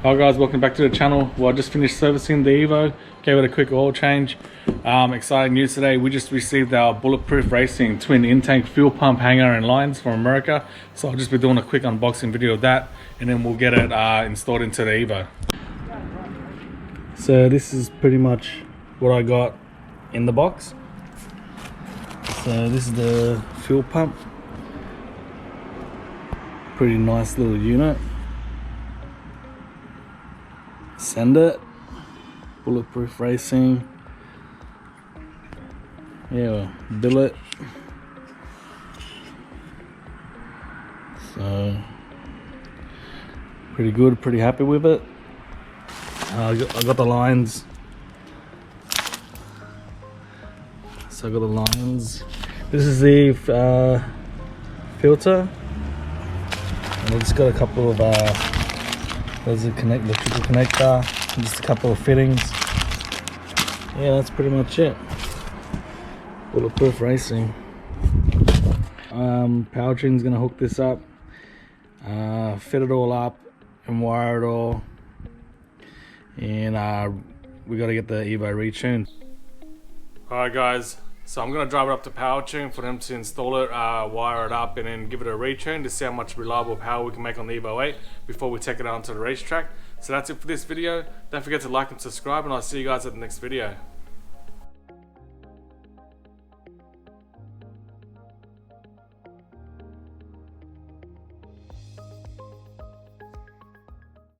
Hi guys, welcome back to the channel. Well, I just finished servicing the Evo, gave it a quick oil change. Exciting news today, we just received our Bulletproof Racing twin INTANK fuel pump hanger and lines from America. So I'll just be doing a quick unboxing video of that and then we'll get it installed into the Evo. So this is pretty much what I got in the box. So this is the fuel pump. Pretty nice little unit. Send it. Bulletproof Racing. Yeah, billet. So pretty good, pretty happy with it. I got the lines. So I got the lines. This is the filter. And it's got a couple of there's the triple connector, just a couple of fittings. Yeah, that's pretty much it. Bulletproof Racing. POWERTUNE's gonna hook this up, fit it all up and wire it all, and we gotta get the Evo retuned. Alright guys, so I'm gonna drive it up to POWERTUNE for them to install it, wire it up, and then give it a retune to see how much reliable power we can make on the EVO8 before we take it out onto the racetrack. So that's it for this video. Don't forget to like and subscribe, and I'll see you guys at the next video.